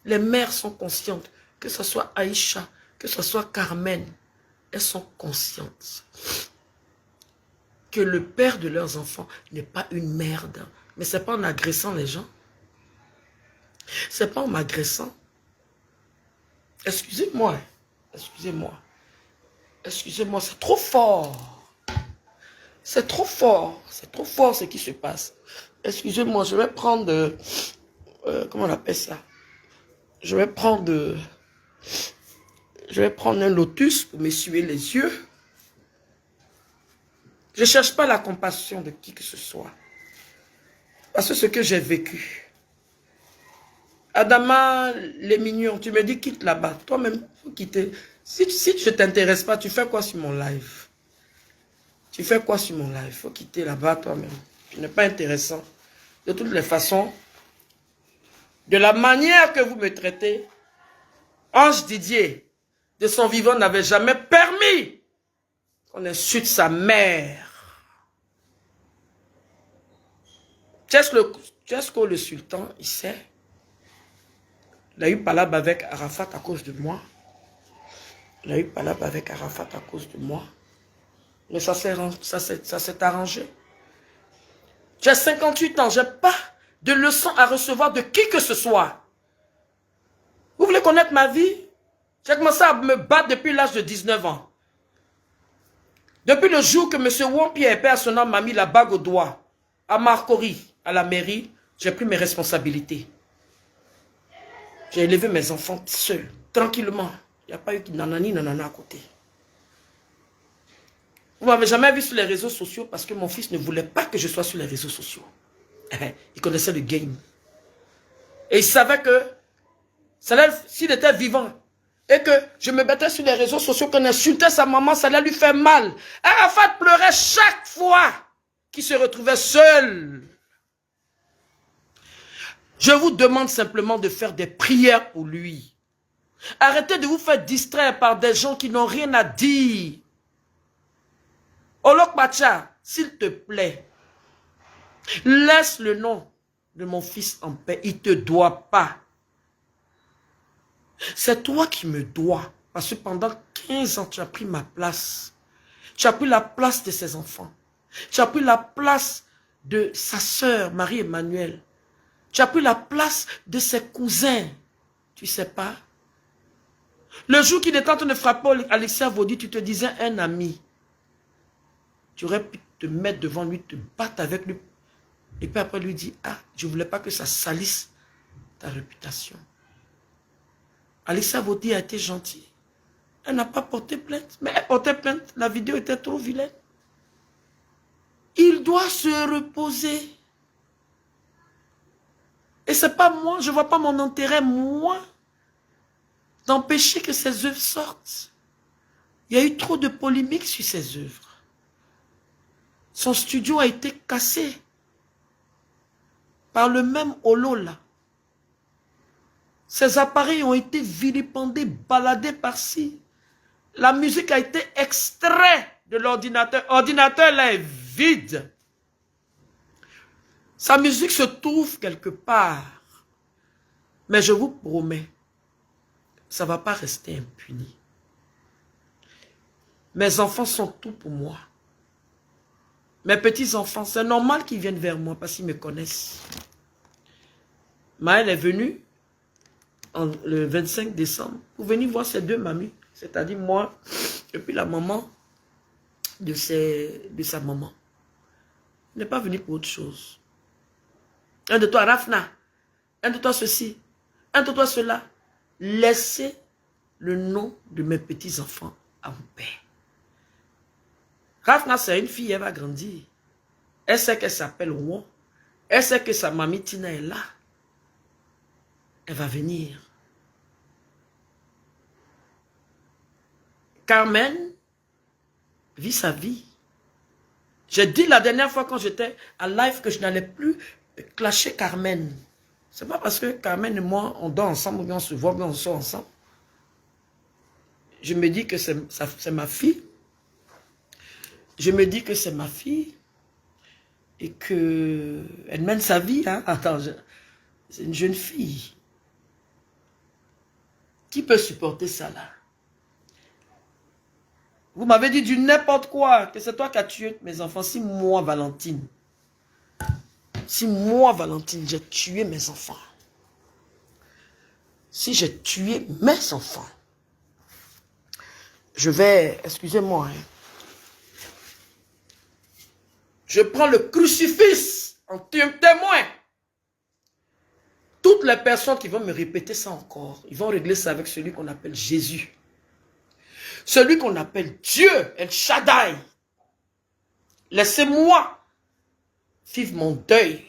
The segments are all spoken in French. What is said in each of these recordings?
Les mères sont conscientes, que ce soit Aïcha, que ce soit Carmen, elles sont conscientes que le père de leurs enfants n'est pas une merde. Mais ce n'est pas en agressant les gens. Ce n'est pas en m'agressant. Excusez-moi. Excusez-moi. Excusez-moi, c'est trop fort. C'est trop fort. C'est trop fort ce qui se passe. Excusez-moi, je vais prendre... comment on appelle ça? Je vais prendre un lotus pour m'essuyer les yeux. Je ne cherche pas la compassion de qui que ce soit. Parce que ce que j'ai vécu. Adama, les mignons, tu me dis quitte là-bas. Toi-même, il faut quitter. Si tu ne t'intéresses pas, tu fais quoi sur mon live? Tu fais quoi sur mon live? Il faut quitter là-bas toi-même. Tu n'es pas intéressant. De toutes les façons, de la manière que vous me traitez, Ange Didier, de son vivant, n'avait jamais permis qu'on insulte sa mère. Tchesko le sultan, il sait. Il a eu palabre avec Arafat à cause de moi. Il a eu palabre avec Arafat à cause de moi. Mais ça s'est arrangé. J'ai 58 ans, je n'ai pas de leçons à recevoir de qui que ce soit. Vous voulez connaître ma vie? J'ai commencé à me battre depuis l'âge de 19 ans. Depuis le jour que M. Won-Pierre, père son nom, m'a mis la bague au doigt, à Marcory, à la mairie, j'ai pris mes responsabilités. J'ai élevé mes enfants seuls, tranquillement. Il n'y a pas eu de nanani, nanana à côté. Vous ne m'avez jamais vu sur les réseaux sociaux parce que mon fils ne voulait pas que je sois sur les réseaux sociaux. Il connaissait le game. Et il savait que s'il était vivant et que je me battais sur les réseaux sociaux, qu'on insultait sa maman, ça allait lui faire mal. Arafat pleurait chaque fois qu'il se retrouvait seul. Je vous demande simplement de faire des prières pour lui. Arrêtez de vous faire distraire par des gens qui n'ont rien à dire. Olok Bacha, s'il te plaît, laisse le nom de mon fils en paix. Il ne te doit pas. C'est toi qui me dois. Parce que pendant 15 ans, tu as pris ma place. Tu as pris la place de ses enfants. Tu as pris la place de sa sœur, Marie-Emmanuelle. Tu as pris la place de ses cousins. Tu sais pas? Le jour qu'il était en train de frapper Alexia Vaudy, tu te disais un ami. Tu aurais pu te mettre devant lui, te battre avec lui. Et puis après lui dire, ah, je ne voulais pas que ça salisse ta réputation. Alexia Vaudy a été gentille. Elle n'a pas porté plainte. Mais elle portait plainte. La vidéo était trop vilaine. Il doit se reposer. Et ce n'est pas moi, je ne vois pas mon intérêt, moi, d'empêcher que ses œuvres sortent. Il y a eu trop de polémiques sur ses œuvres. Son studio a été cassé par le même holo là. Ses appareils ont été vilipendés, baladés par-ci. La musique a été extraite de l'ordinateur. L'ordinateur là est vide. Sa musique se trouve quelque part. Mais je vous promets, ça ne va pas rester impuni. Mes enfants sont tout pour moi. Mes petits-enfants, c'est normal qu'ils viennent vers moi parce qu'ils me connaissent. Maëlle est venue le 25 décembre pour venir voir ses deux mamies. C'est-à-dire moi et puis la maman de sa maman. Elle n'est pas venue pour autre chose. Un de toi, Rafna. Un de toi, ceci. Un de toi, cela. Laissez le nom de mes petits-enfants en paix. Rafna, c'est une fille, elle va grandir. Elle sait qu'elle s'appelle Won. Elle sait que sa mamie Tina est là. Elle va venir. Carmen vit sa vie. J'ai dit la dernière fois quand j'étais à live que je n'allais plus clasher Carmen. C'est pas parce que Carmen et moi, on dort ensemble, on se voit, on sort ensemble. Je me dis que c'est ma fille. Je me dis que c'est ma fille et qu'elle mène sa vie. Hein. Attends, c'est une jeune fille. Qui peut supporter ça là? Vous m'avez dit du n'importe quoi, que c'est toi qui as tué mes enfants. Si moi, Valentine, j'ai tué mes enfants, si j'ai tué mes enfants, je vais, excusez-moi, hein, je prends le crucifix en témoin. Toutes les personnes qui vont me répéter ça encore, ils vont régler ça avec celui qu'on appelle Jésus. Celui qu'on appelle Dieu, El Shaddai. Laissez-moi vivre mon deuil.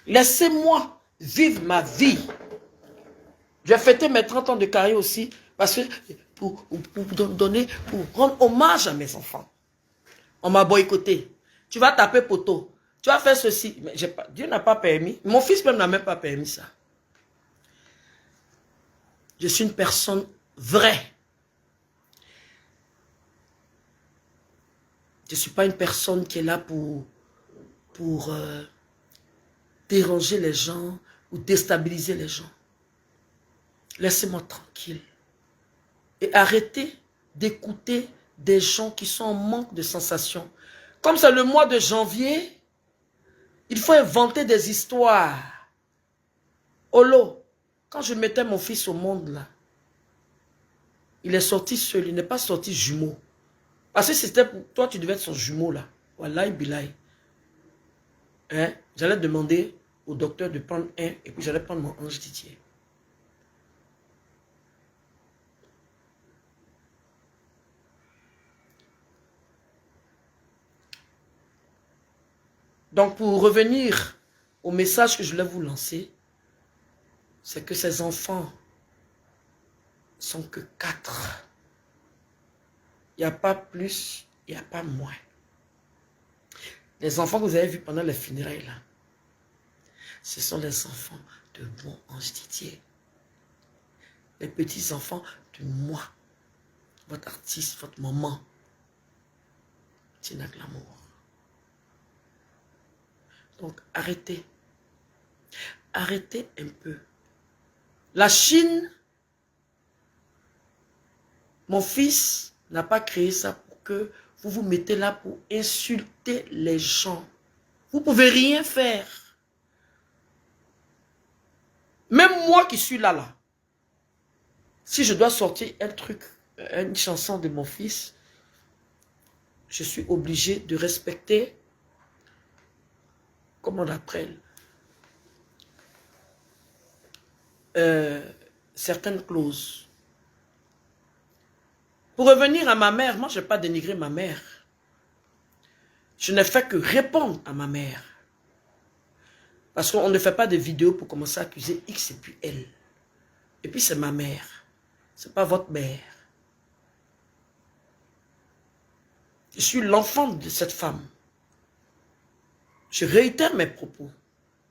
Laissez-moi vivre ma vie. Je vais fêter mes 30 ans de carrière aussi, parce que pour rendre hommage à mes enfants. On m'a boycotté. Tu vas taper poteau. Tu vas faire ceci. Mais Dieu n'a pas permis. Mon fils même n'a même pas permis ça. Je suis une personne vraie. Je ne suis pas une personne qui est là pour déranger les gens ou déstabiliser les gens. Laissez-moi tranquille. Et arrêtez d'écouter des gens qui sont en manque de sensations. Comme c'est le mois de janvier, il faut inventer des histoires. Olo, quand je mettais mon fils au monde là, il est sorti seul, il n'est pas sorti jumeau. Parce que c'était pour toi, tu devais être son jumeau là. Wallahi billahi. Hein? J'allais demander au docteur de prendre un et puis j'allais prendre mon ange Didier. Donc pour revenir au message que je voulais vous lancer, c'est que ces enfants sont que 4. Il n'y a pas plus, il n'y a pas moins. Les enfants que vous avez vus pendant les funérailles là, ce sont les enfants de mon ange Didier. Les petits enfants de moi, votre artiste, votre maman, Tina Glamour. Donc arrêtez. Arrêtez un peu. La Chine, mon fils n'a pas créé ça pour que vous vous mettez là pour insulter les gens. Vous ne pouvez rien faire. Même moi qui suis là, si je dois sortir un truc, une chanson de mon fils, je suis obligé de respecter, comment on appelle, certaines clauses. Pour revenir à ma mère, moi je n'ai pas dénigré ma mère. Je n'ai fait que répondre à ma mère. Parce qu'on ne fait pas de vidéos pour commencer à accuser X et puis elle. Et puis c'est ma mère. Ce n'est pas votre mère. Je suis l'enfant de cette femme. Je réitère mes propos.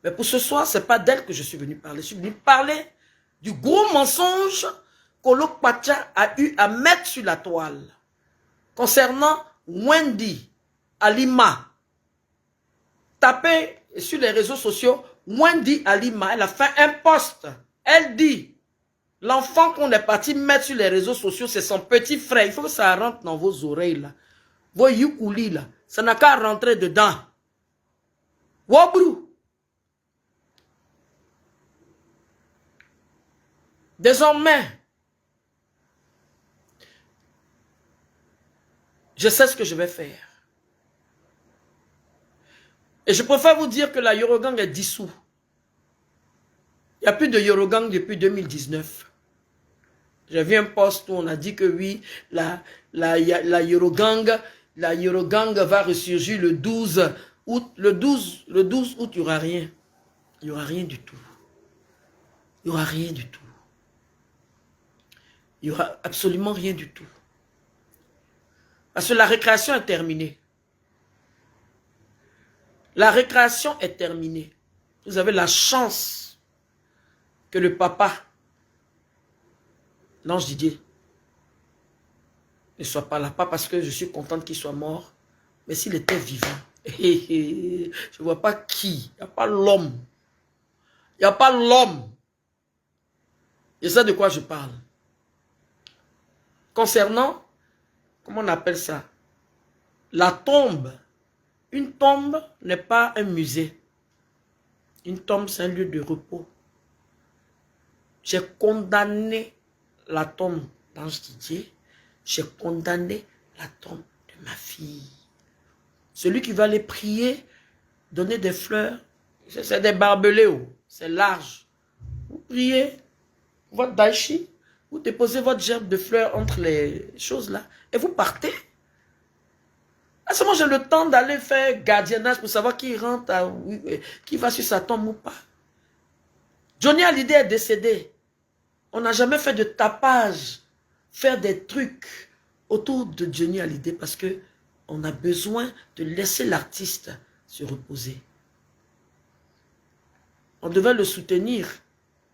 Mais pour ce soir, ce n'est pas d'elle que je suis venu parler. Je suis venu parler du gros mensonge qu'Olo Kpacha a eu à mettre sur la toile. Concernant Wendy Alima. Tapez sur les réseaux sociaux, Wendy Alima, elle a fait un post. Elle dit, l'enfant qu'on est parti mettre sur les réseaux sociaux, c'est son petit frère. Il faut que ça rentre dans vos oreilles là. Vos yukouli là. Ça n'a qu'à rentrer dedans. Wobrou. Désormais, je sais ce que je vais faire. Et je préfère vous dire que la Yorogang est dissous. Il n'y a plus de Yorogang depuis 2019. J'ai vu un post où on a dit que oui, la Yorogang va ressurgir le 12 août. Le 12 août, il n'y aura rien. Il n'y aura rien du tout. Il n'y aura rien du tout. Il n'y aura absolument rien du tout. Parce que la récréation est terminée. La récréation est terminée. Vous avez la chance que le papa, l'ange Didier, ne soit pas là. Pas parce que je suis contente qu'il soit mort, mais s'il était vivant. Je ne vois pas qui. Il n'y a pas l'homme. Il n'y a pas l'homme Et c'est de quoi je parle. Concernant, comment on appelle ça? La tombe. Une tombe n'est pas un musée. Une tombe, c'est un lieu de repos. J'ai condamné la tombe d'Ange Didier. J'ai condamné la tombe de ma fille. Celui qui va aller prier, donner des fleurs, c'est des barbelés, c'est large. Vous priez votre daichi, vous déposez votre gerbe de fleurs entre les choses là, et vous partez. À ce moment, j'ai le temps d'aller faire gardiennage pour savoir qui rentre, qui va sur sa tombe ou pas. Johnny Hallyday est décédé. On n'a jamais fait de tapage, faire des trucs autour de Johnny Hallyday parce que on a besoin de laisser l'artiste se reposer. On devait le soutenir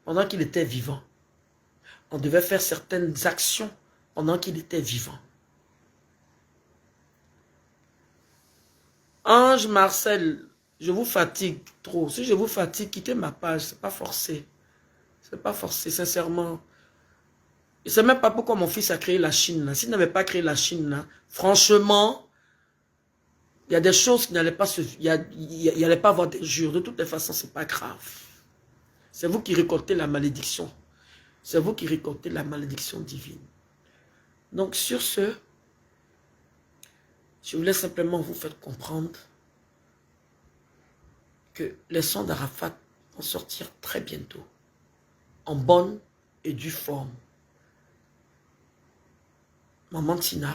pendant qu'il était vivant. On devait faire certaines actions pendant qu'il était vivant. Ange Marcel, je vous fatigue trop. Si je vous fatigue, quittez ma page. C'est pas forcé. C'est pas forcé, sincèrement. Je ne sais même pas pourquoi mon fils a créé la Chine. S'il n'avait pas créé la Chine, là, franchement, il y a des choses qui n'allaient pas se... Il n'y allait pas avoir d'injures. De toutes les façons, ce n'est pas grave. C'est vous qui récoltez la malédiction. C'est vous qui récoltez la malédiction divine. Donc, sur ce, je voulais simplement vous faire comprendre que les sons d'Arafat vont sortir très bientôt, en bonne et due forme. Maman Tina